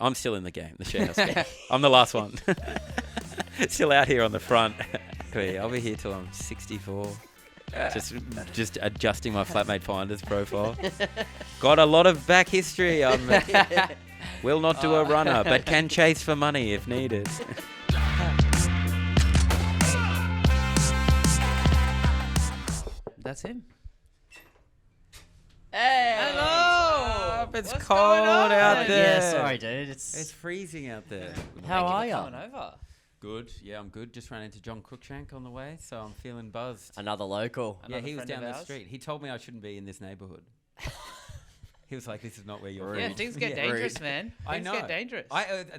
I'm still in the game, the share house game. I'm the last one. Still out here on the front. I'll be here till I'm 64. Just adjusting my flatmate finder's profile. Got a lot of back history. Will not do a runner, but can chase for money if needed. That's him. Hey! Hello! It's What's cold going on? out there. Yeah, sorry, dude. It's freezing out there. How are you? you? Coming over. Good. Yeah, I'm good. Just ran into John Cruikshank on the way, so I'm feeling buzzed. Another local. Yeah, he was friend down of the ours. street. He told me I shouldn't be in this neighbourhood. He was like, "This is not where you're Rude. Yeah, from." things get Yeah. dangerous, Rude. man. I Things know. get dangerous.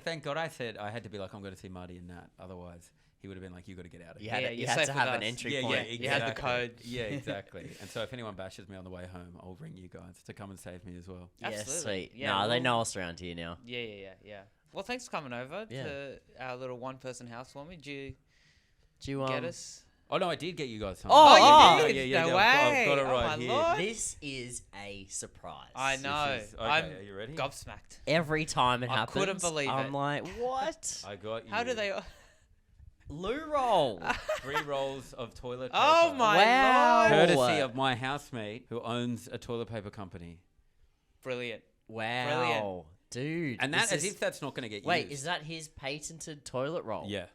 Thank God I said I had to be like, I'm going to see Marty and Nat. Otherwise, he would have been like, "You got to get out of You here." had, Yeah, you you're had safe to with have an us. entry Yeah, point. yeah, You had the exactly. code. Yeah, exactly. And so if anyone bashes me on the way home, I'll ring you guys to come and save me as well. Yeah, Absolutely. sweet. Yeah, Nah, they well- know us around here now. Yeah. Well, thanks for coming over Yeah. to our little one-person housewarming. Did Do you you get us? Oh no, I did get you guys something. Oh, you oh, did? yeah. No I've got it way. Oh, right my here. Lord. This is a surprise. I know. This is- okay, I'm are you ready? gobsmacked. Every time it I happens, couldn't believe I'm it. like, what? I got you. How do they? Loo roll. 3 rolls of toilet paper. Oh my Wow. Lord! Courtesy of my housemate who owns a toilet paper company. Brilliant. Wow. Dude. And that, this as is- if that's not going to get Wait, used. is that his patented toilet roll? Yeah.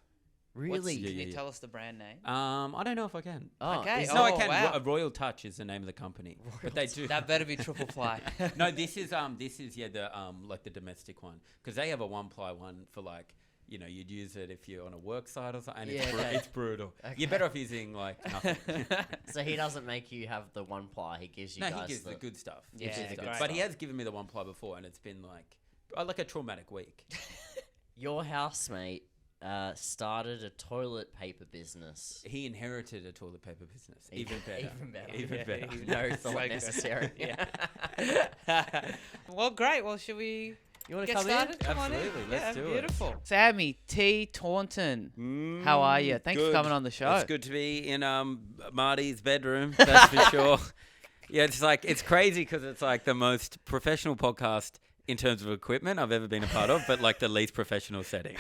Really? Yeah, Can you yeah. tell us the brand name? I don't know if I can. Oh, Okay. is No, I Oh, can. wow. Royal Touch is the name of the company, but they do. That better be triple fly. No, this is the like the domestic one, because they have a 1-ply one for like, you know, you'd use it if you're on a work site or something. And Yeah, it's, okay. it's brutal. Okay. You're better off using like nothing. So he doesn't make you have the one ply. He gives you No, guys he gives the good stuff. Yeah, Gives you the great good But he stuff. has given me the 1-ply before, and it's been like a traumatic week. Your housemate started a toilet paper business. He inherited a toilet paper business. Even better. Even better. Even Yeah, better. even No So thought good. necessary. Yeah. Well, great. Well, should we You want to get come started? in? Come on in. Absolutely, let's Yeah, do it. beautiful. Sammy T. Taunton. How are you? Thanks for Good. coming on the show. It's good to be in Marty's bedroom, that's for sure. Yeah, it's crazy because it's like the most professional podcast in terms of equipment I've ever been a part of, but like the least professional setting.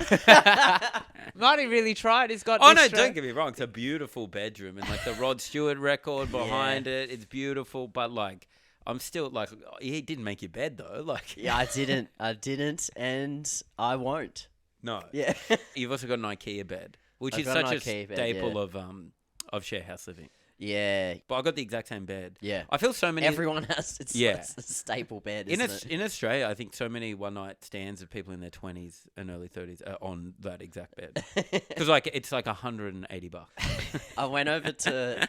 Marty really tried. He's got. Oh this no, don't get me wrong. It's a beautiful bedroom, and like the Rod Stewart record behind it, it's beautiful. But like, I'm still like, he didn't make your bed though. Like, Yeah, I didn't, and I won't. no. Yeah. You've also got an IKEA bed, which I've is got an such a IKEA bed, staple yeah. of share house living. Yeah. But I got the exact same bed. Yeah. I feel so many. Everyone has it's Yeah. it's a staple bed, In, isn't it? in Australia, I think so many one-night stands of people in their 20s and early 30s are on that exact bed. Because like it's like $180. I went over to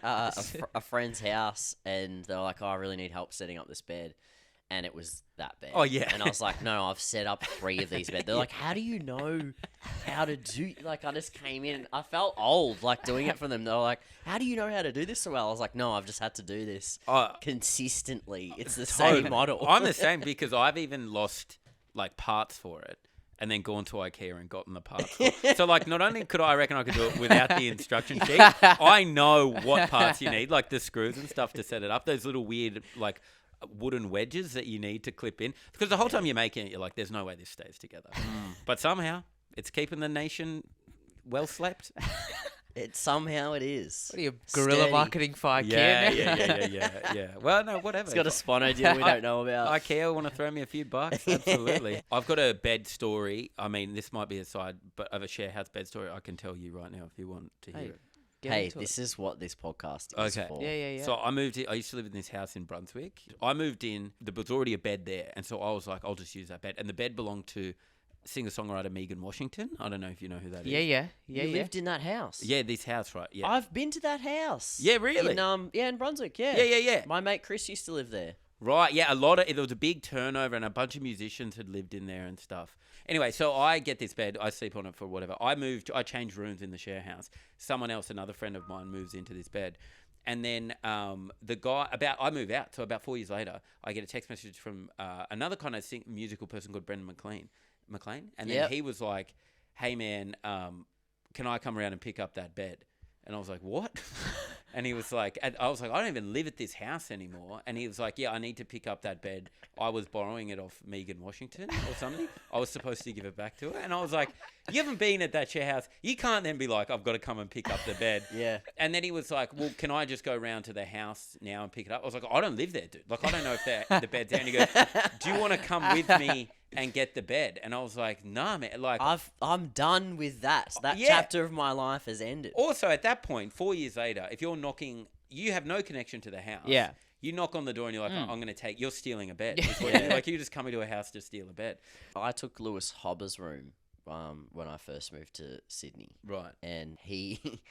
a friend's house and they were like, "Oh, I really need help setting up this bed," and it was that bed. Oh, yeah. And I was like, "No, I've set up 3 of these beds." They're like, "How do you know how to do?" Like, I just came in. I felt old, like doing it for them. They were like, "How do you know how to do this so well?" I was like, "No, I've just had to do this consistently. It's the same model." I'm the same because I've even lost like parts for it and then gone to IKEA and gotten the parts. So like, not only could I reckon I could do it without the instruction sheet, I know what parts you need, like the screws and stuff to set it up. Those little weird like wooden wedges that you need to clip in, because the whole time you're making it, you're like, there's no way this stays together. But somehow it's keeping the nation well slept. Somehow it is. What are you, guerrilla Steady. marketing for IKEA now? Yeah. Well, no, whatever. It's got a Spono deal we don't know about. IKEA want to throw me a few bucks? Absolutely. I've got a bed story. I mean, this might be a side, but of a share house bed story I can tell you right now if you want to hear Hey, it. Get Hey, into this it. is what this podcast is Okay. for. Yeah. So I moved in. I used to live in this house in Brunswick. I moved in. There was already a bed there. And so I was like, I'll just use that bed. And the bed belonged to singer-songwriter Megan Washington. I don't know if you know who that is. Yeah. You lived in that house. Yeah, this house, right? Yeah. I've been to that house. Yeah, really? In Brunswick, yeah. Yeah. My mate Chris used to live there. Right, yeah, there was a big turnover and a bunch of musicians had lived in there and stuff. Anyway, so I get this bed, I sleep on it for whatever. I changed rooms in the share house. Someone else, another friend of mine, moves into this bed. And then I move out. So about 4 years later, I get a text message from another kind of musical person called Brendan McLean. And then he was like, "Hey man, can I come around and pick up that bed?" And I was like, "What?" And he was like, and I was like, I don't even live at this house anymore. And he was like, yeah, I need to pick up that bed. I was borrowing it off Megan Washington or something. I was supposed to give it back to her. And I was like, you haven't been at that share house. You can't then be like, I've got to come and pick up the bed. Yeah. And then he was like, well, can I just go round to the house now and pick it up? I was like, I don't live there, dude. Like, I don't know if the bed's there. And he goes, do you want to come with me and get the bed? And I was like, nah, man. Like, I'm done with that. That Yeah. chapter of my life has ended. also, at that point, 4 years later, if you're knocking, you have no connection to the house. Yeah. You knock on the door and you're like, I'm going to take, you're stealing a bed. Yeah. Is what you- like, you're just coming to a house to steal a bed. I took Lewis Hobber's room when I first moved to Sydney, Right. and he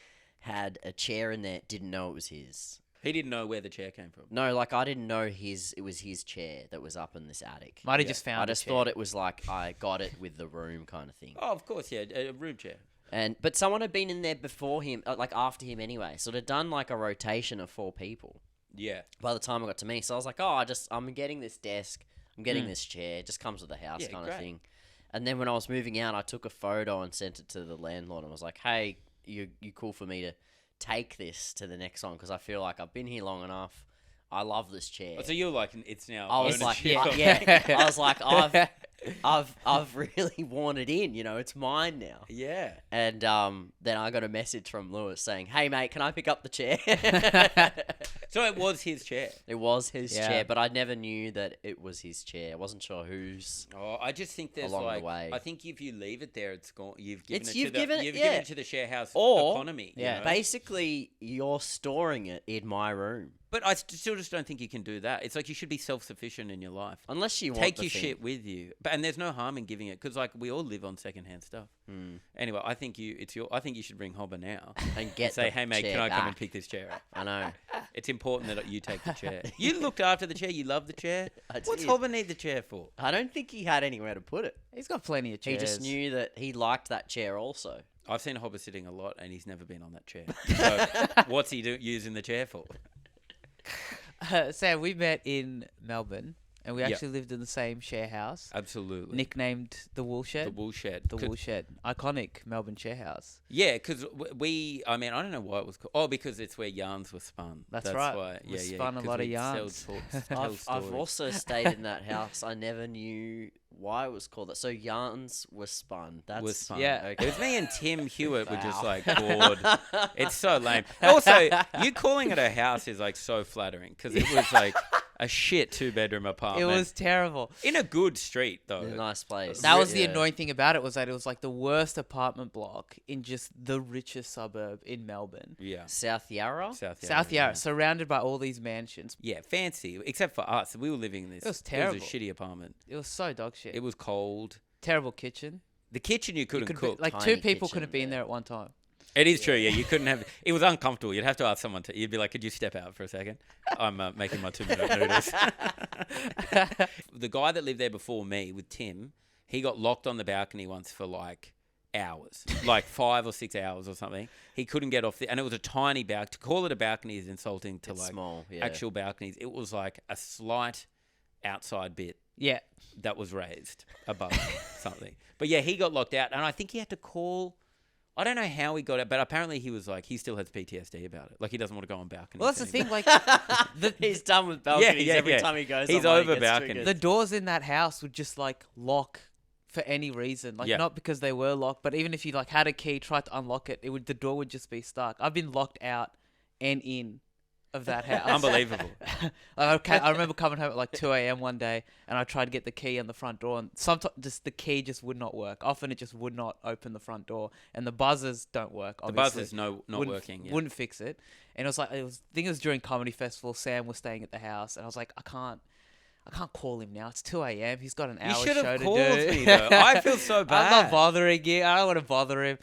had a chair in there. Didn't know it was his. He didn't know where the chair came from. No, like I didn't know it was his chair that was up in this attic. Marty Yeah. just found I just a chair. thought it was like I got it with the room kind of thing. Oh, of course, yeah. A room chair. But someone had been in there before him, like after him anyway. So they'd done like a rotation of 4 people Yeah. by the time I got to me. So I was like, I'm getting this desk, I'm getting this chair. It just comes with the house Yeah, kind great. of thing. And then when I was moving out, I took a photo and sent it to the landlord and was like, hey, you cool for me to take this to the next one? Because I feel like I've been here long enough. I love this chair. Oh, so you're like, it's now. I was like, ownership. yeah. I was like, I've really worn it in. It's mine now. Yeah. And then I got a message from Lewis saying, "Hey mate, can I pick up the chair?" So it was his chair. It was his Yeah. chair, but I never knew that it was his chair. I wasn't sure whose. Oh, I just think there's Along the like, way. I think if you leave it there, it's gone. You've given It's- it you've to the, given it- you've yeah. given it to the share house Or- economy. yeah. You know? Basically, you're storing it in my room, But I still just don't think you can do that. It's like you should be self-sufficient in your life. unless you want Take the your thing. shit with you, and there's no harm in giving it because like we all live on secondhand stuff. Anyway, I think I think you should ring Hobber now and get say, the hey mate, chair can I come and back." pick this chair up? I know. It's important that you take the chair. You looked after the chair. You love the chair. I What's did. Hobber need the chair for? I don't think he had anywhere to put it. He's got plenty of chairs. He just knew that he liked that chair also. I've seen Hobber sitting a lot, and he's never been on that chair. So what's he using the chair for? Sam, we met in Melbourne, and we Yep. actually lived in the same share house, Absolutely. nicknamed the Wool The Shed. wool shed. The Wool Shed, iconic Melbourne share house. Yeah, because I mean, I don't know why it was called. Oh, because it's where yarns were spun. That's right. Why. We Yeah, spun a 'cause lot of we'd sell yarns. tell I've stories. also stayed in that house. I never knew why it was called that. So yarns were spun. That's was spun. Yeah. It was me and Tim Hewitt were just Wow. like bored. It's so lame. Also, you calling it a house is like so flattering because it was like a shit 2-bedroom It apartment. was terrible. in a good street though. a nice place. That was the Yeah. annoying thing about it, was that it was like the worst apartment block in just the richest suburb in Melbourne. Yeah. South Yarra. South Yarra, surrounded by all these mansions. Yeah, fancy. Except for us, we were living in this. It was terrible. It was a shitty apartment. It was so dog shit. It was cold. Terrible kitchen. The kitchen you couldn't Could cook. be, like Tiny two people kitchen, could have been yeah. there at one time. It is true, yeah. You couldn't have. It was uncomfortable. You'd have to ask someone to. You'd be like, "Could you step out for a second? I'm making my 2-minute notice." The guy that lived there before me with Tim, he got locked on the balcony once for like hours, like 5 or 6 hours or something. He couldn't get off and it was a tiny balcony. To call it a balcony is insulting to It's like small. Yeah. actual balconies. It was like a slight outside bit Yeah. that was raised above something. But yeah, he got locked out, and I think he had to call. I don't know how he got it, but apparently he was like, he still has PTSD about it. Like he doesn't want to go on balconies. Well, that's the anymore. thing. Like He's done with balconies yeah, every yeah. time he goes. He's on one, he over gets balconies. triggered. the doors in that house would just like lock for any reason. Like Yeah. not because they were locked, but even if you like had a key, tried to unlock it, the door would just be stuck. I've been locked out and in of that house. Unbelievable. I remember coming home at like 2 a.m. one day, and I tried to get the key on the front door, and sometimes just the key just would not work. Often it just would not open the front door, and the buzzers don't work. The Obviously. buzzer's not Wouldn't- working. Yeah. Wouldn't fix it, and it was like I think it was during comedy festival. Sam was staying at the house, and I was like, I can't call him now. It's 2 a.m. He's got an You hour should show have to called do. me though. I feel so I'm bad. not bothering you. I don't want to bother him.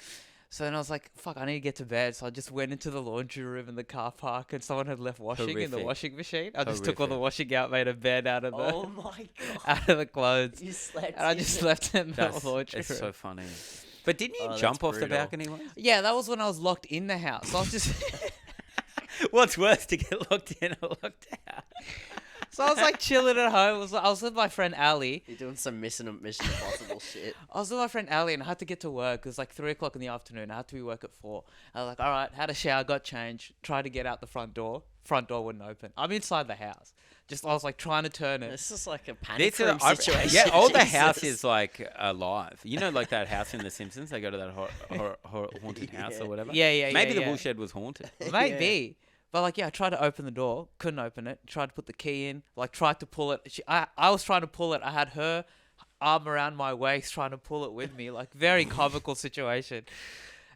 So then I was like, fuck, I need to get to bed. So I just went into the laundry room in the car park, and someone had left washing in the Horrific. washing machine. I just took all the Horrific. washing out, made a bed out of the Oh my god! out of the clothes, You slept. and I just left it in the That's laundry it's room. so funny. But didn't you Oh, that's jump off the brutal. balcony once? Yeah, that was when I was locked in the house. So I was just What's worse, to get locked in or locked out? So I was like chilling at home. I was with my friend Ali. You're doing some Mission Impossible shit. I was with my friend Ali and I had to get to work. It was like 3 o'clock in the afternoon. I had to be work at 4. I was like, all right, had a shower, got changed, tried to get out the front door. Front door wouldn't open. I'm inside the house. I was like trying to turn it. This is like a panic room I- situation. Yeah, all the Jesus. house is like alive. You know, like that house in The Simpsons. They go to that haunted house or whatever. Yeah. Maybe the yeah. woolshed was haunted. Maybe. But like, yeah, I tried to open the door, couldn't open it. Tried to put the key in, like tried to pull it. I was trying to pull it. I had her arm around my waist, trying to pull it with me. Like very comical situation.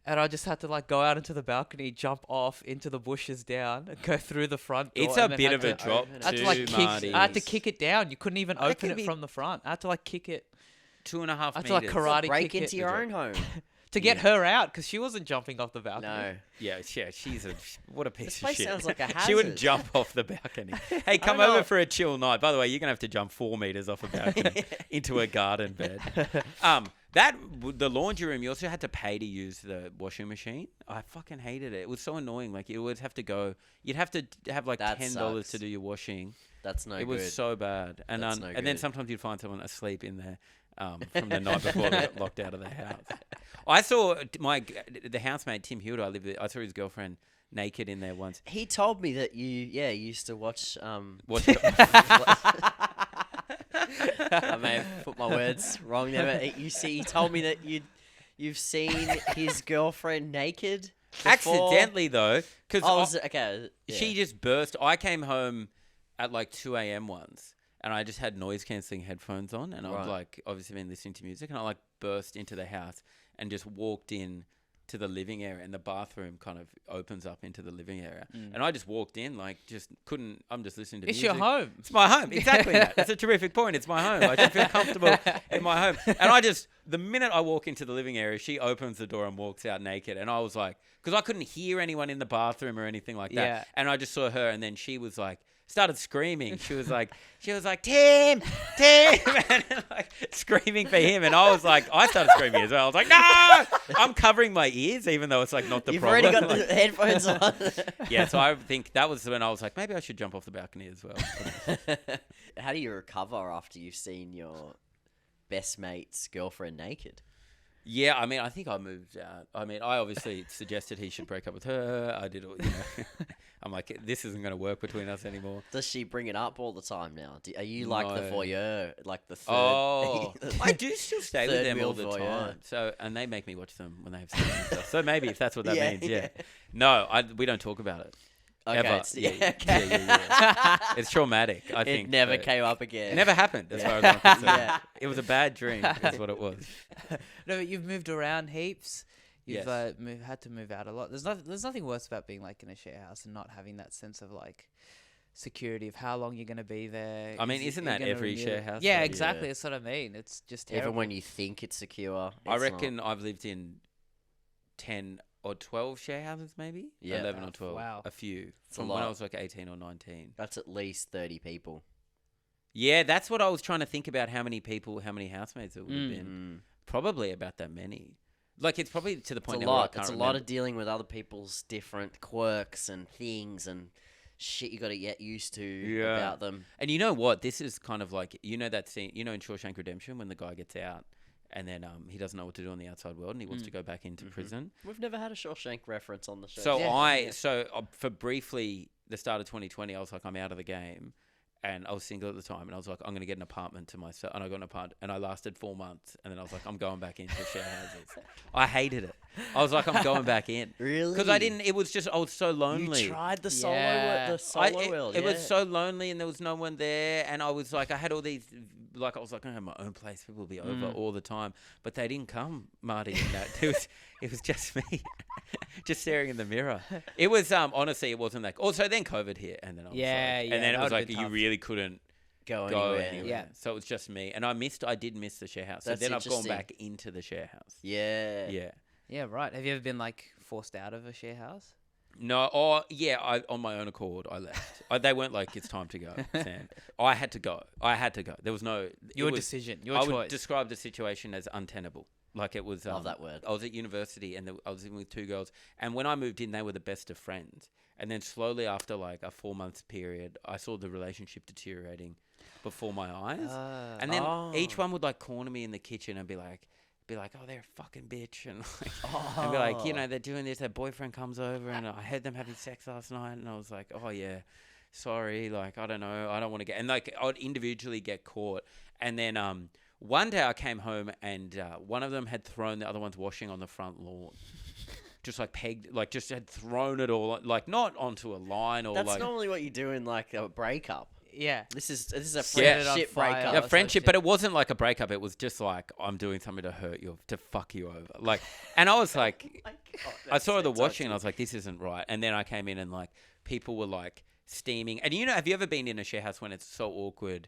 And I just had to like go out into the balcony, jump off into the bushes down, and go through the front door. It's a and then bit had of a to- drop I had to too, like Marty. I had to kick it down. You couldn't even That open could it be- from the front. I had to like kick it 2.5 I had meters. to like karate Break kick into it your own home. to get her out because she wasn't jumping off the balcony. No. Yeah, she's what a piece This of place shit. sounds like a She wouldn't hazard. jump off the balcony. Hey, come don't know. over for a chill night. By the way, you're gonna have to jump 4 meters off a balcony into a garden bed. The laundry room, you also had to pay to use the washing machine. I fucking hated it. It was so annoying. Like you would have to go. You'd have to have like That $10 sucks. to do your washing. That's no It good. was so bad. And That's no and then good. sometimes you'd find someone asleep in there from the night before they got locked out of the house. I saw the housemate Tim Hilda. I lived with. I saw his girlfriend naked in there once. He told me that you used to watch What? I may have put my words wrong there, but he told me that you've seen his girlfriend naked before. Accidentally though, because Oh, was it? Okay. Yeah. she just burst. I came home at like 2 a.m. once, and I just had noise cancelling headphones on, and I'd Right. like obviously been listening to music, and I like burst into the house and just walked in to the living area, and the bathroom kind of opens up into the living area, and I just walked in, like just couldn't. I'm just listening to It's music. your home. It's my home. Exactly that. That's a terrific point. It's my home. I should feel comfortable in my home. And the minute I walk into the living area, she opens the door and walks out naked. And I was like, because I couldn't hear anyone in the bathroom or anything like that. Yeah. And I just saw her, and then she was like, started screaming. She was like, Tim, and like screaming for him. And I started screaming as well. I was like, no, I'm covering my ears, even though it's like not the You've problem. already got Like, the headphones on. yeah, so I think that was when I was like, maybe I should jump off the balcony as well. How do you recover after you've seen your best mate's girlfriend naked? Yeah, I mean, I think I moved out. I mean, I obviously suggested he should break up with her. I did all, I'm like, this isn't going to work between us anymore. Does she bring it up all the time now? Are you like the No. voyeur, like the third? Oh, I do still stay with Third them all wheel the voyeur. time. So, and they make me watch them when they have sex and stuff. So maybe if that's what that Yeah, means, yeah. yeah. No, we don't talk about it. Okay, Ever. it's- Yeah, yeah, okay. yeah. It's traumatic, I think. It never but came up again. It never happened, as Yeah. far as I'm concerned. Yeah. It was a bad dream, is what it was. No, but you've moved around heaps. You've Yes. had to move out a lot. There's nothing worse about being like in a share house and not having that sense of like security of how long you're going to be there. I mean, isn't you're that gonna every renew share it? house, Yeah, though? exactly. Yeah. That's what I mean. It's just terrible. Even when you think it's secure, I it's reckon not. I've lived in 10 or 12 share houses, maybe? Yeah. 11 or Oh, 12. wow. A few. a From when I lot. was like 18 or 19. That's at least 30 people. Yeah, that's what I was trying to think about, how many people, how many housemates it would have been. Mm. Probably about that many. Like, it's probably to the It's point a now where I lot. can't It's a remember. lot of dealing with other people's different quirks and things and shit you got to get used to Yeah. about them. And you know what? This is kind of like, that scene, in Shawshank Redemption when the guy gets out and then he doesn't know what to do in the outside world and he wants to go back into prison. We've never had a Shawshank reference on the show. So Yeah. for briefly the start of 2020, I was like, I'm out of the game, and I was single at the time, and I was like, I'm gonna get an apartment to myself, and I got an apartment, and I lasted 4 months, and then I was like, I'm going back into share houses. I hated it. I was like, I'm going back in Really? because I didn't. It was just I was so lonely. You tried the solo, Yeah. the solo it world. it was yeah. so lonely, and there was no one there, and I was like, I had all these. Like I was like, I have my own place. People will be over all the time, but they didn't come, Marty. And that it was just me, just staring in the mirror. It was honestly, it wasn't that. Also, then COVID hit, and then I was Yeah, like, yeah, and then that it was would've like been you tough. really couldn't go go anywhere. anywhere. Yeah. So it was just me, and I did miss the share house. So That's then I've gone interesting. back into the share house. Yeah. Yeah. Yeah, right. Have you ever been like forced out of a share house? No, I on my own accord, I left. They weren't like, it's time to go, Sam. I had to go. There was no... Your it was, decision, your I choice. would describe the situation as untenable. Like it was. Love that word. I was at university and I was living with 2 girls. And when I moved in, they were the best of friends. And then slowly after like a 4-month period, I saw the relationship deteriorating before my eyes. And then each one would like corner me in the kitchen and be like, oh, they're a fucking bitch. And like, and be like, you know, they're doing this. Their boyfriend comes over and I heard them having sex last night. And I was like, oh yeah, sorry. Like, I don't know. I don't want to get, and like I would individually get caught. And then, one day I came home and one of them had thrown the other one's washing on the front lawn. Just like pegged, like just had thrown it all, like not onto a line or That's like. normally what you do in like a breakup. Yeah. This is a Set it on friendship fire. breakup. Yeah, some friendship, shit. but it wasn't like a breakup. It was just like, I'm doing something to hurt you, to fuck you over. Like, and I was like, Oh my God, I that's saw so the washing touching. and I was like, this isn't right. And then I came in and like people were like steaming. And you know, have you ever been in a share house when it's so awkward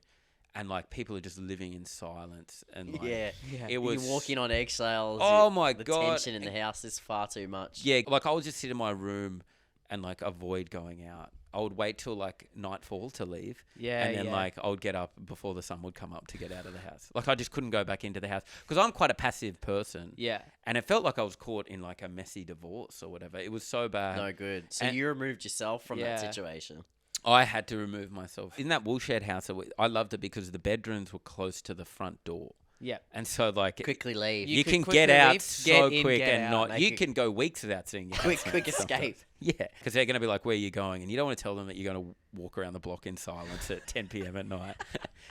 and like people are just living in silence and like, Yeah. Yeah. it was You're walking on eggshells. Oh my the God. tension in the house is far too much. Yeah, like I would just sit in my room and like avoid going out. I would wait till like nightfall to leave. Yeah, And then yeah. like I would get up before the sun would come up to get out of the house. Like I just couldn't go back into the house because I'm quite a passive person. Yeah. And it felt like I was caught in like a messy divorce or whatever. It was so bad. No good. So And- you removed yourself from Yeah. that situation. I had to remove myself. In that woolshed house, I loved it because the bedrooms were close to the front door. Yeah. And so like Quickly leave. you could can quickly get out leave, so get in, quick get and out, not. make You it- can go weeks without seeing your Quick house sometimes. escape. Yeah, because they're going to be like, where are you going? And you don't want to tell them that you're going to walk around the block in silence at 10 p.m. at night,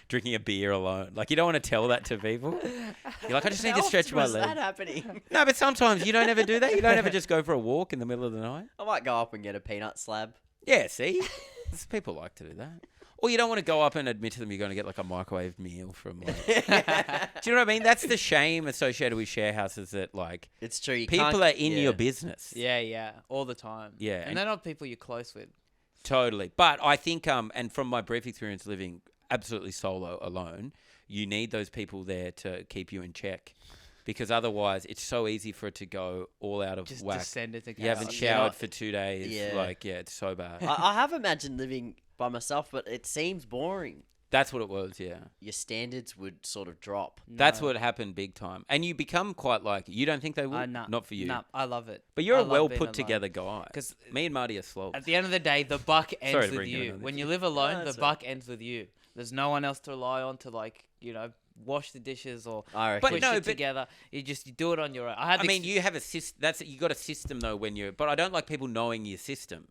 drinking a beer alone. Like, you don't want to tell that to people. You're like, I just need to stretch my was that legs. happening? No, but sometimes you don't ever do that. You don't ever just go for a walk in the middle of the night. I might go up and get a peanut slab. Yeah, see? People like to do that. Or you don't want to go up and admit to them you're going to get like a microwave meal from like... Do you know what I mean? That's the shame associated with share houses that like It's true. You people can't- are in yeah. your business. Yeah, yeah. All the time. Yeah, And and- they're not people you're close with. Totally. But I think, and from my brief experience living absolutely solo alone, you need those people there to keep you in check. Because otherwise, it's so easy for it to go all out of Just whack. descend into chaos. You haven't You're showered not- for 2 days. Yeah. Like, yeah, it's so bad. I have imagined living by myself, but it seems boring. That's what it was, yeah. Your standards would sort of drop. That's No. what happened big time. And you become quite like, you don't think they would? Nah, Not for you. Nah, I love it. But you're I a love well being put alone. together guy. 'Cause Me and Marty are slobs. At the end of the day, the buck Sorry ends to with bring you in you. on When this. you live alone, the that's buck ends with you. There's no one else to rely on to like, you know, wash the dishes or I reckon. But put no, shit but- together. You do it on your own. I mean, you have a system. You got a system though when you're. But I don't like people knowing your system.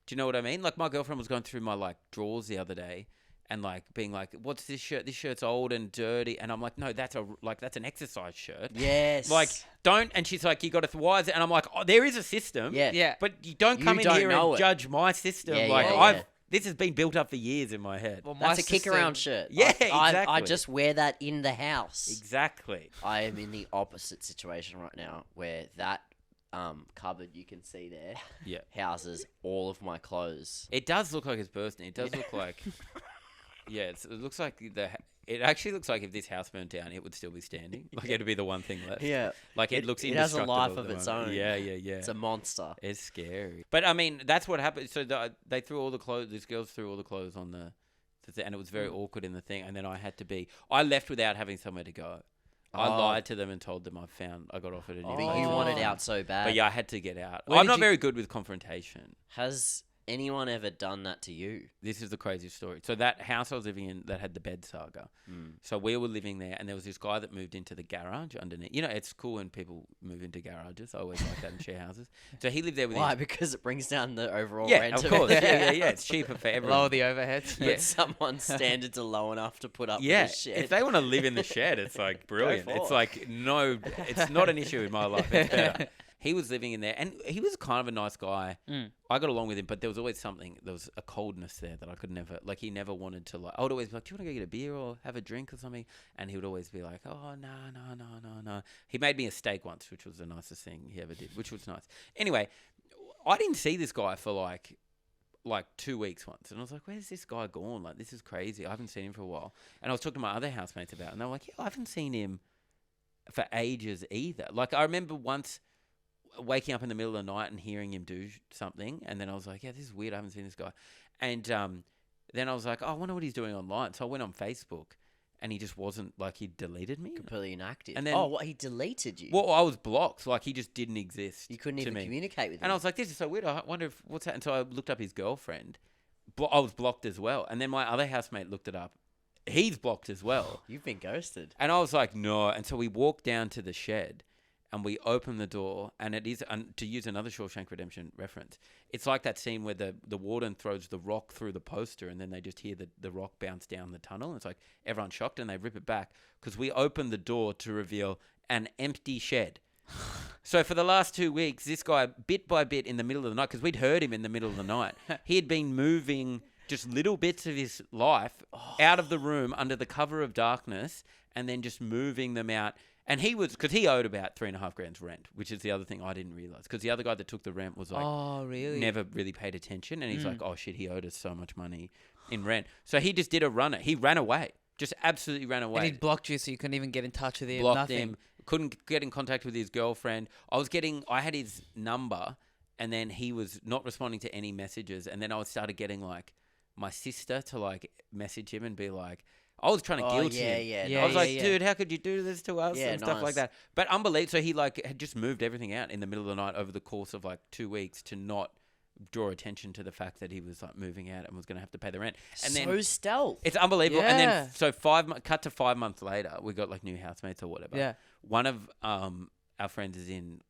Do you know what I mean? Like my girlfriend was going through my like drawers the other day, and like being like, "What's this shirt? This shirt's old and dirty." And I'm like, "No, that's an exercise shirt." Yes. Like don't. And she's like, "You got to why is it?" And I'm like, "Oh, there is a system." Yeah. Yeah. But you don't You come in don't here know and it. judge my system. Yeah, like yeah, I've yeah. this has been built up for years in my head. Well, my That's a kick system- around shirt. Yeah, I exactly. just wear that in the house. Exactly. I am in the opposite situation right now where that cupboard you can see there Yeah. houses all of my clothes. It does look like it's bursting. It does look like. Yeah, it looks like It actually looks like if this house burned down, it would still be standing. Like it'd be the one thing left. Yeah. Like it looks It has a indestructible life at of the its moment. own. Yeah, yeah, yeah. It's a monster. It's scary. But I mean, that's what happened. So they threw all the clothes. These girls threw all the clothes on and it was very awkward in the thing. And then I left without having somewhere to go. I Oh. lied to them and told them I got offered a new But place. you wanted Oh. out so bad. But yeah, I had to get out. Where I'm did not you- very good with confrontation. Has anyone ever done that to you? This is the crazy story. So that house I was living in that had the bed saga. So we were living there, and there was this guy that moved into the garage underneath. You know, it's cool when people move into garages. I always like that in share houses. So he lived there with Why? his... Because it brings down the overall Yeah, rent of course. it. Yeah. It's cheaper for everyone. Lower the overheads. But someone's standards are low enough to put up Yeah, with this shit. if they want to live in the shed, it's like brilliant. for It's it. like it's not an issue in my life. It's better. He was living in there, and he was kind of a nice guy. I got along with him, but there was always something. There was a coldness there that I could never like. He never wanted to like. I would always be like, "Do you want to go get a beer or have a drink or something?" And he would always be like, "Oh no." He made me a steak once, which was the nicest thing he ever did, which was nice. Anyway, I didn't see this guy for like 2 weeks once, and I was like, "Where's this guy gone? Like, this is crazy. I haven't seen him for a while." And I was talking to my other housemates about it, and they were like, "Yeah, I haven't seen him for ages either." Like, I remember once waking up in the middle of the night and hearing him do something, and then I was like, "Yeah, this is weird. I haven't seen this guy." And then I was like, "Oh, I wonder what he's doing online." So I went on Facebook, and he just wasn't like he deleted me. Completely inactive. And then- oh, what? He deleted you. Well, I was blocked. Like he just didn't exist. You couldn't to even me. communicate with him. And I was like, this is so weird. I wonder if what's that. And so I looked up his girlfriend. I was blocked as well. And then my other housemate looked it up. He's blocked as well. You've been ghosted. And I was like, no. And so we walked down to the shed and we opened the door. And it is, to use another Shawshank Redemption reference, it's like that scene where the warden throws the rock through the poster and then they just hear the rock bounce down the tunnel. And it's like everyone's shocked and they rip it back because we opened the door to reveal an empty shed. So for the last 2 weeks, this guy, bit by bit in the middle of the night, because we'd heard him in the middle of the night, he had been moving just little bits of his life out of the room under the cover of darkness and then just moving them out. And he was, because he owed about $3,500 rent, which is the other thing I didn't realize. Because the other guy that took the rent was like, Oh, really? never really paid attention. And he's like, oh shit, he owed us so much money in rent. So he just did a runner. He ran away. Just absolutely ran away. And he blocked you so you couldn't even get in touch with him. Blocked Nothing. him. Couldn't get in contact with his girlfriend. I had his number and then he was not responding to any messages. And then I started getting like my sister to like message him and be like, I was trying to guilt him. Yeah, I was like, yeah. dude, how could you do this to us Yeah, and stuff like nice. that. But unbelievable. So he like had just moved everything out in the middle of the night over the course of like 2 weeks to not draw attention to the fact that he was like moving out and was going to have to pay the rent. And so then stealth. it's unbelievable. And Yeah. then so cut to 5 months later, we got like new housemates or whatever. Yeah. One of our friends is in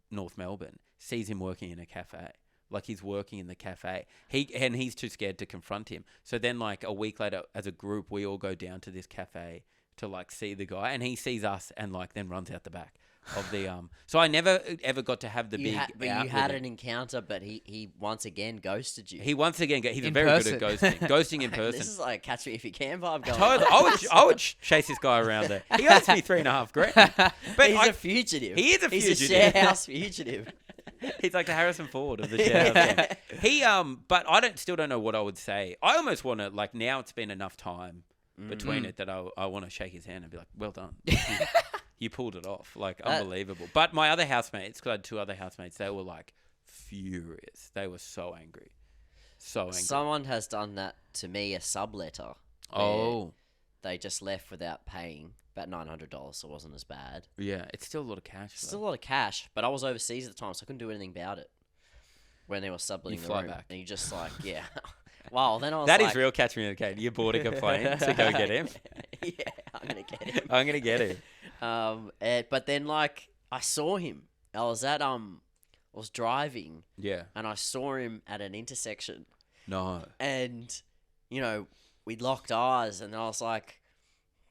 North Melbourne, sees him working in a cafe. Like he's working in the cafe. He's too scared to confront him. So then like a week later, as a group, we all go down to this cafe to like see the guy, and he sees us and like then runs out the back of the So I never ever got to have the big. But out you with had him. an encounter, but he once again ghosted you. He once again he's In very person. good at ghosting in person. This is like a catch me if you can vibe going. Totally. I would chase this guy around there. He owes me $3,500. But He's I- a fugitive. He is a He's fugitive. a share house fugitive. He's like the Harrison Ford of the Sharehouse. He but I still don't know what I would say. I almost want to like now it's been enough time between it that I want to shake his hand and be like, well done. You pulled it off, like unbelievable. But my other housemates, because I had 2 other housemates, they were like furious. They were so angry, so angry. Someone has done that to me, a subletter. Oh, They just left without paying. About $900, so it wasn't as bad. yeah, it's still a lot of cash. Still a lot of cash, but I was overseas at the time, so I couldn't do anything about it. When they were subletting the fly room, back. and you just like, yeah. Wow. Then I was That like, is real catch me in a cage. You're boarding a plane to go get him. Yeah, I'm gonna get him. I'm gonna get him. But then like I saw him. I was driving Yeah. and I saw him at an intersection, No. and we locked eyes, and I was like,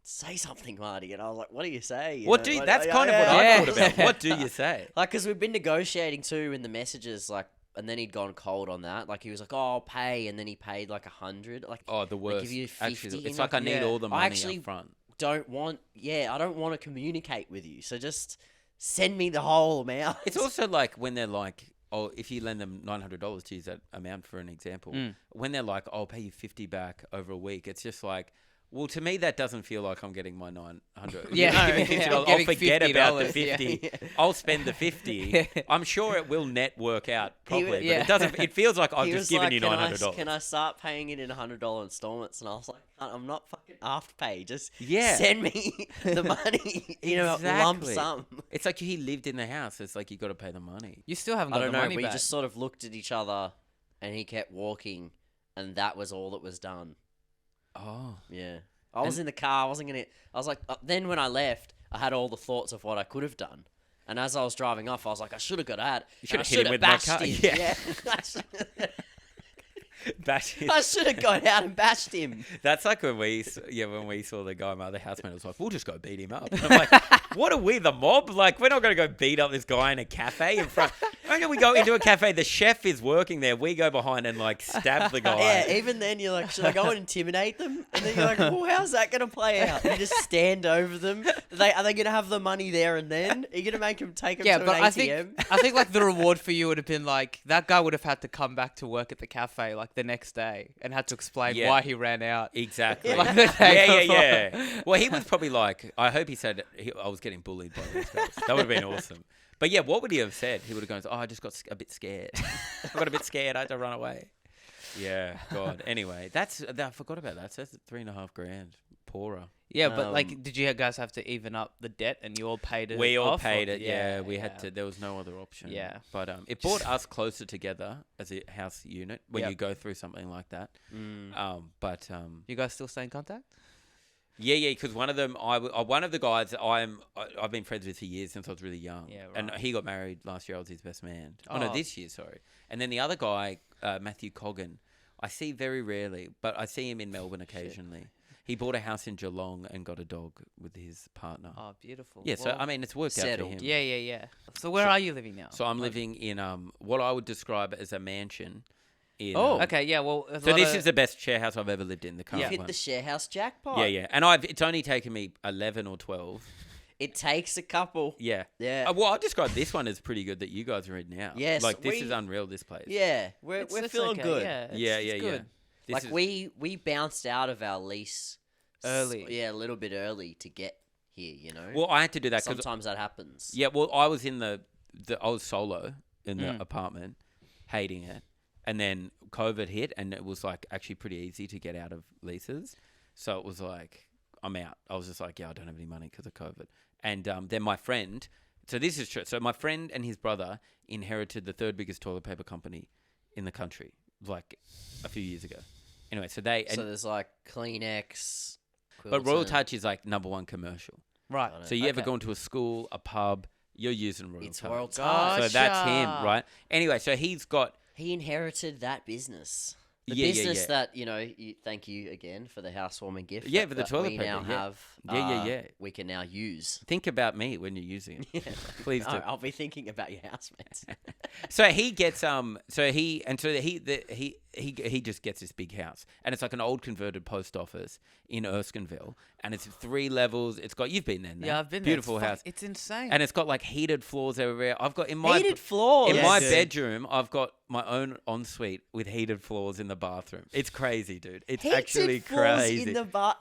say something, Marty. And I was like, what do you say? What do you, that's kind of what I thought about. What do you say? Like, because we've been negotiating too in the messages, like, and then he'd gone cold on that. Like, he was like, oh, I'll pay, and then he paid like 100. Like, Oh, the worst. give you 50, Actually, it's you like know? I need Yeah. all the money actually up front. I don't want to communicate with you. So just send me the whole amount. It's also like when they're like, oh, if you lend them $900 to use that amount for an example, when they're like, I'll pay you 50 back over a week, it's just like, well, to me, that doesn't feel like I'm getting my 900. Yeah, Give me $50, I'm I'll getting forget about the $50, 50. I'll spend the 50. I'm sure it will net work out properly, yeah. but it doesn't. It feels like I've He just was given like, you $900. Can I start paying it in $100 installments? And I was like, I'm not fucking Afterpay. Just Yeah. send me the money. Lump Exactly. sum. It's like he lived in the house. It's like you got to pay the money. You still haven't I got don't the know. money We back. just sort of looked at each other, and he kept walking, and that was all that was done. Oh. Yeah. I was in the car. I was like, then when I left, I had all the thoughts of what I could have done. And as I was driving off, I was like, I should have got out. You should And have I hit him with my bashed car. him. Yeah. I should have got out and bashed him. That's like when we saw the guy, my other housemate was like, we'll just go beat him up. And I'm like, what are we, the mob? Like, we're not going to go beat up this guy in a cafe in front. Only we go into a cafe, the chef is working there. We go behind and like stab the guy. Yeah, even then you're like, should I go and intimidate them? And then you're like, well, how's that going to play out? You just stand over them. Are they going to have the money there and then? Are you going to make them take them yeah, to but an ATM? I think like the reward for you would have been like that guy would have had to come back to work at the cafe like the next day and had to explain Yeah. why he ran out. Exactly. Like the day Yeah. Well, he was probably like, I hope he said I was getting bullied by these guys. That would have been awesome. But yeah, what would he have said? He would have gone, oh, I just got a bit scared. I got a bit scared. I had to run away. Yeah, God. Anyway, I forgot about that. So that's $3,500 poorer. Yeah, but like, did you guys have to even up the debt and you all paid it? We all off, paid or- it. Yeah, we had to. There was no other option. Yeah. But it brought us closer together as a house unit when Yep. you go through something like that. But You guys still stay in contact? yeah, because one of them, one of the guys I've been friends with for years since I was really young. Yeah, And right. he got married last year. I was his best man. Oh no, Oh. this year, sorry. And then the other guy, Matthew Coggan, I see very rarely, but I see him in Melbourne occasionally. He bought a house in Geelong and got a dog with his partner. Oh, beautiful. Yeah, so Well, I mean, it's worked out for settled. him. yeah. So where are you living now? So I'm living in what I would describe as a mansion. In, Okay, yeah. Well, there's a So lot this of- is the best share house I've ever lived in. The You current hit one. the sharehouse jackpot. Yeah, and it's only taken me 11 or 12. It takes a couple. Yeah. Yeah. Well, I describe this one as pretty good that you guys are in now. Yes, Like this we- is unreal. This place. Yeah, we're it's feeling okay, good. Yeah, Yeah, it's good. This Like is, we bounced out of our lease Early. Yeah, a little bit early to get here. You know. Well, I had to do that because Sometimes that happens. yeah. Well, I was in I was solo in the apartment, hating it, and then COVID hit, and it was like actually pretty easy to get out of leases. So it was like I'm out. I was just like, yeah, I don't have any money because of COVID. And then my friend. So this is true. So my friend and his brother inherited the third biggest toilet paper company in the country, like a few years ago. Anyway, so they. So there's like Kleenex. But Royal Quilton. Touch is like #1 commercial. Right. Got it. So you ever Okay. go into a school, a pub, you're using Royal It's Touch. Royal Touch. So that's him, Gotcha. right? Anyway, so he's got He inherited that business. The Yeah, yeah, business yeah. that, thank you again for the housewarming gift. Yeah, that- for the that toilet we paper, now yeah. have. Yeah. We can now use. think about me when you're using it. Yeah. Please No, do. I'll be thinking about your housemates. So he gets he just gets this big house, and it's like an old converted post office in Erskineville, and it's 3 levels. It's got you've been there. Nat. Yeah, I've been Beautiful there. house, It's insane. and it's got like heated floors everywhere. I've got in my Heated floors. in Yeah, my dude. bedroom, I've got my own ensuite with heated floors in the bathroom. It's crazy, dude. It's Heated actually floors crazy. in the bar.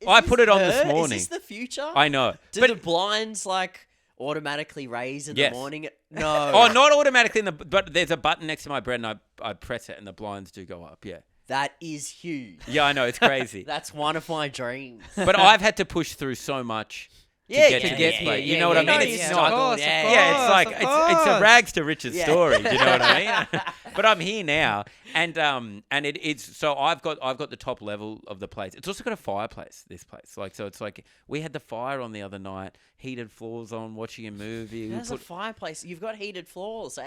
I put it on this Is morning. this the future? I know, Do but the blinds like automatically raise in Yes. the morning? No. oh, not automatically but there's a button next to my bed, and I press it, and the blinds do go up. Yeah, That is huge. yeah, I know it's crazy. That's one of my dreams. But I've had to push through so much to Yeah, get yeah, to yeah, this yeah, place. yeah, You know what yeah, I mean? yeah, It's yeah. not. Of course, yeah, Yeah, it's like of it's a course. rags to riches Yeah. story. Do you know what I mean? But I'm here now, and it's so I've got the top level of the place. It's also got a fireplace. This place, like, so it's like we had the fire on the other night, heated floors on, watching a movie. We There's a put- fireplace. You've got heated floors.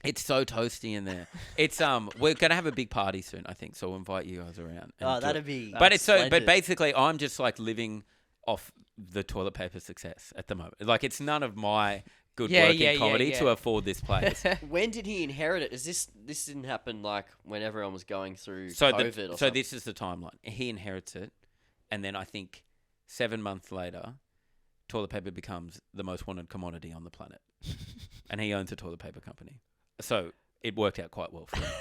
It's so toasty in there. It's we're gonna have a big party soon, I think. So we'll invite you guys around. and Oh, do that'd it. be. But it's so. But splendid. basically, I'm just like living off the toilet paper success at the moment. Like it's none of my good Yeah, work yeah, in comedy yeah. to afford this place. When did he inherit it? Is this didn't happen like when everyone was going through so COVID or so something? this is the timeline. He inherits it, and then I think 7 months later, toilet paper becomes the most wanted commodity on the planet, and he owns a toilet paper company. So it worked out quite well for him.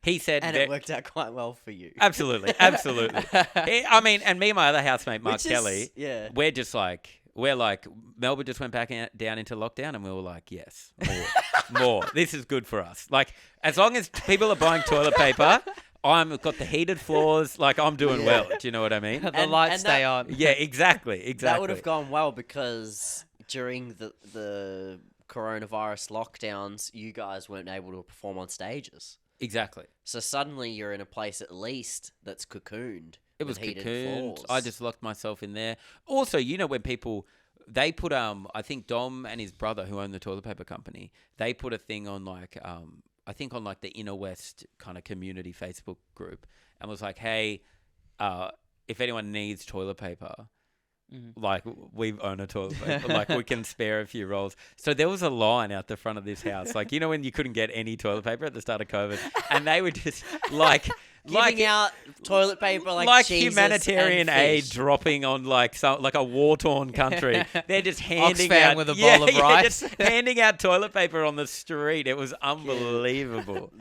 He said, And it worked out quite well for you. absolutely. I mean, and me and my other housemate, Mark Which is- Kelly, Yeah. we're like, Melbourne just went back down into lockdown, and we were like, yes, more. This is good for us. Like, as long as people are buying toilet paper, I've got the heated floors. Like, I'm doing well. Do you know what I mean? the And- lights and stay that- on. Yeah, exactly. That would have gone well because during the coronavirus lockdowns, you guys weren't able to perform on stages. Exactly. So suddenly you're in a place at least that's cocooned. It was with heated cocooned. floors. I just locked myself in there. Also, you know, when people they put I think Dom and his brother who own the toilet paper company, they put a thing on like I think on like the Inner West kind of community Facebook group, and was like, hey, if anyone needs toilet paper, like we own a toilet paper, like we can spare a few rolls. So there was a line out the front of this house, like, you know, when you couldn't get any toilet paper at the start of COVID, and they were just like Giving out toilet paper like cheeses humanitarian and aid fish. dropping on like a war torn country. They're just handing Oxfam out with a bowl of rice. just handing out toilet paper on the street. It was unbelievable.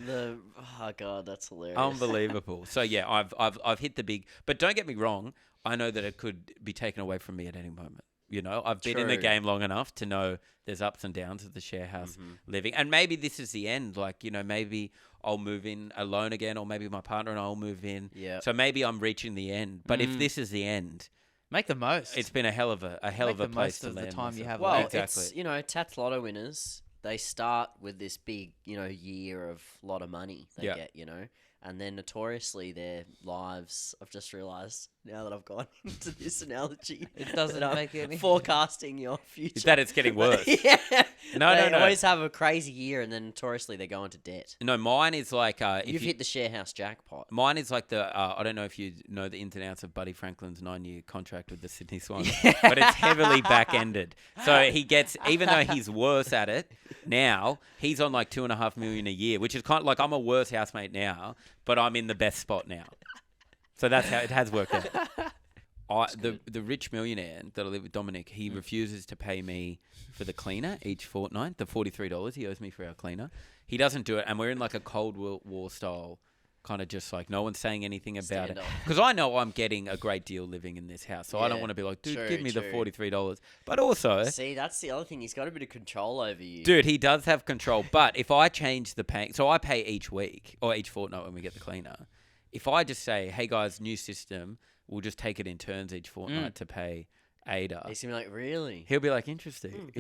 Oh god, that's hilarious. Unbelievable. So yeah, I've hit the big. But don't get me wrong. I know that it could be taken away from me at any moment. You know, I've been in the True. game long enough to know there's ups and downs of the share house living. And maybe this is the end. Like, you know, maybe I'll move in alone again, or maybe my partner and I'll move in. Yeah. So maybe I'm reaching the end. But if this is the end, Make the most. It's been a hell of a Make the place most to of the land time you myself. have Well, left. Exactly. it's tats lotto winners. They start with this big, year of lot of money they Yeah. get, and then notoriously their lives. I've just realised now that I've gone into this analogy. It doesn't that I'm make any- forecasting your future. That it's getting worse. yeah. No, They no. always have a crazy year, and then notoriously they go into debt. No, mine is like You've hit the sharehouse jackpot. Mine is like the I don't know if you know the ins and outs of Buddy Franklin's 9-year contract with the Sydney Swans, but it's heavily back-ended. So he gets, even though he's worse at it now, he's on like $2.5 million a year, which is kind of like I'm a worse housemate now, but I'm in the best spot now. So that's how it has worked out. The rich millionaire that I live with, Dominic, he refuses to pay me for the cleaner each fortnight, the $43 he owes me for our cleaner. He doesn't do it, and we're in like a Cold War style kind of just like no one's saying anything about it. Because I know I'm getting a great deal living in this house, so I don't Yeah, want to be like, dude, true, give me the true. $43. But also... See, that's the other thing. He's got a bit of control over you. Dude, he does have control, but if I change the pay... So I pay each week, or each fortnight when we get the cleaner. If I just say, hey guys, new system, we'll just take it in turns each fortnight to pay Ada. He's going to be like, really? He'll be like, interesting.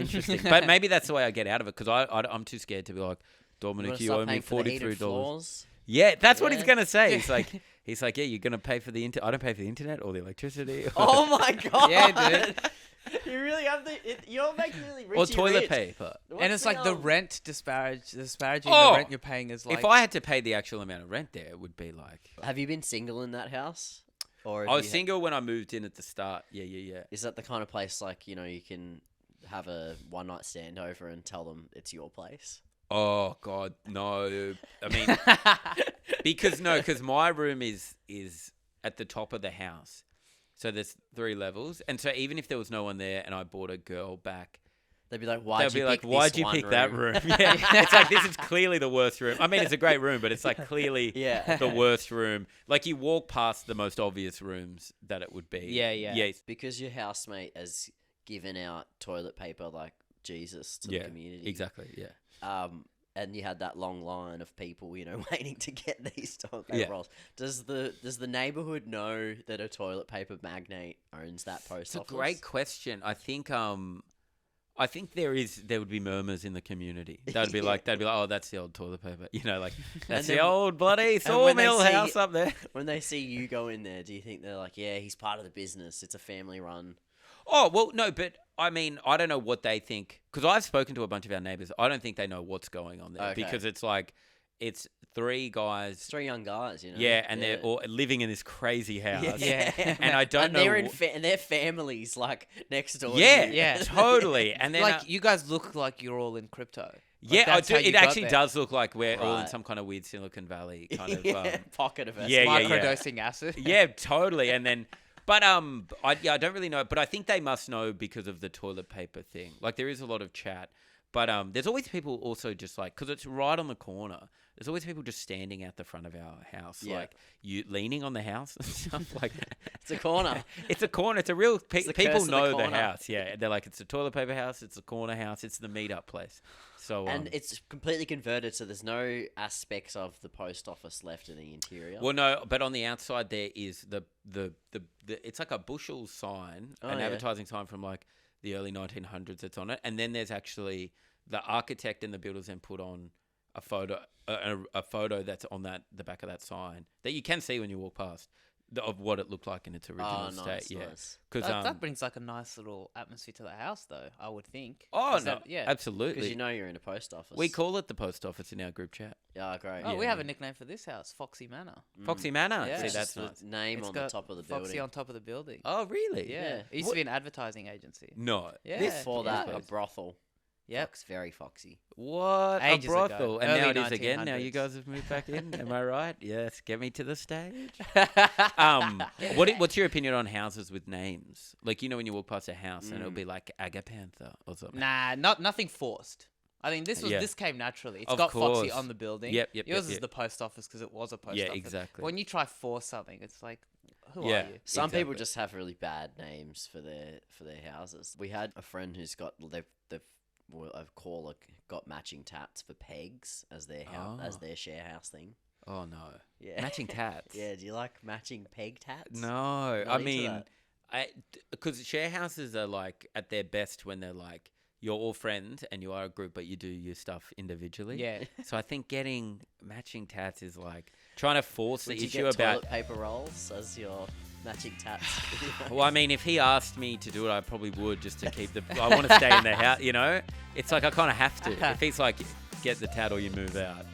But maybe that's the way I get out of it, because I'm too scared to be like, Dominic, you owe me $43. Yeah, that's what he's going to say. He's like, yeah, you're going to pay for the internet. I don't pay for the internet or the electricity. Oh my God. Yeah, dude. You really have you're making really rich. Or toilet paper. And it's like the rent disparaging Oh! the rent you're paying is like... If I had to pay the actual amount of rent there, it would be like... Have you been single in that house? Or I was single when I moved in at the start. Yeah. Is that the kind of place like, you can have a one night stand over and tell them it's your place? Oh, God, no. I mean, because my room is at the top of the house. So there's 3 levels. And so even if there was no one there and I bought a girl back, They'd be like, why'd you pick that room? Yeah. It's like, this is clearly the worst room. I mean, it's a great room, but it's like clearly the worst room. Like you walk past the most obvious rooms that it would be. Yeah. Because your housemate has given out toilet paper like Jesus to the community. Exactly, yeah. And you had that long line of people, waiting to get these toilet paper rolls. Does the neighborhood know that a toilet paper magnate owns that post office? It's a great question. I think there would be murmurs in the community. They'd be like, oh, that's the old toilet paper. That's the old bloody sawmill house up there. When they see you go in there, do you think they're like, yeah, he's part of the business. It's a family run. Oh, well, no, but I mean, I don't know what they think. Because I've spoken to a bunch of our neighbours. I don't think they know what's going on there. Okay. Because it's like, it's 3 guys. It's 3 young guys, Yeah, and they're all living in this crazy house. Yeah. And I don't know. And their families, like, next door. Yeah, to you. Yeah. totally. And then, like, you guys look like you're all in crypto. Like, yeah, that's how you it got actually there. does look like we're all in Right. some kind of weird Silicon Valley kind of... pocket of us. Yeah, Microdosing acid. Yeah, totally. And then... But I don't really know. But I think they must know because of the toilet paper thing. Like, there is a lot of chat. But there's always people also just like... Because it's right on the corner. There's always people just standing at the front of our house. Yeah. Like, you leaning on the house and stuff like that. It's a corner. It's a corner. It's a real... the curse people of the know the corner. house. Yeah. They're like, it's a toilet paper house. It's a corner house. It's the meetup place. So... And it's completely converted, so there's no aspects of the post office left in the interior. Well, no, but on the outside there is the it's like a bushel sign, an advertising sign from like the early 1900s that's on it, and then there's actually the architect and the builders then put on a photo that's on the back of that sign that you can see when you walk past of what it looked like in its original state. Yeah, Nice. because That brings like a nice little atmosphere to the house, though, I would think. oh Is no, that- yeah. absolutely. Because you're in a post office. We call it the post office in our group chat. Yeah, great. Oh, Yeah, we have yeah. a nickname for this house, Foxy Manor. Foxy Manor. Yeah. See, It's that's just nice. the name It's on the got top of the Foxy building. on top of the building. Oh, really? Yeah. It used What- to be an advertising agency. No. Yeah. This Before that, a Yes. brothel. Yep. Very foxy. What? Ages a ago. brothel. And Early now it is again. Now you 1900s. guys have moved back in. Am I right? Yes. Get me to the stage. What's your opinion on houses with names? Like, when you walk past a house and it'll be like Agapantha or something. Nah, nothing forced. I think this came naturally. It's Of got course. Foxy on the building. Yep, Yours is yep. the post office because it was a post Yeah, office. exactly. When you try force something, it's like, who Yeah. are you? Some people Exactly. just have really bad names for their houses. We had a friend who's got got matching tats for pegs as their as their share house thing. Oh, no. Yeah. Matching tats. Yeah, do you like matching peg tats? No. Not I into mean, that. Because Sharehouses are like at their best when they're like you're all friends and you are a group, but you do your stuff individually. Yeah. So I think getting matching tats is like trying to force Would the you issue get about. toilet paper rolls as your matching tats? Well, I mean, if he asked me to do it, I probably would just to keep the. I want to stay in the house, you know. It's like I kind of have to. If he's like, get the tat or you move out.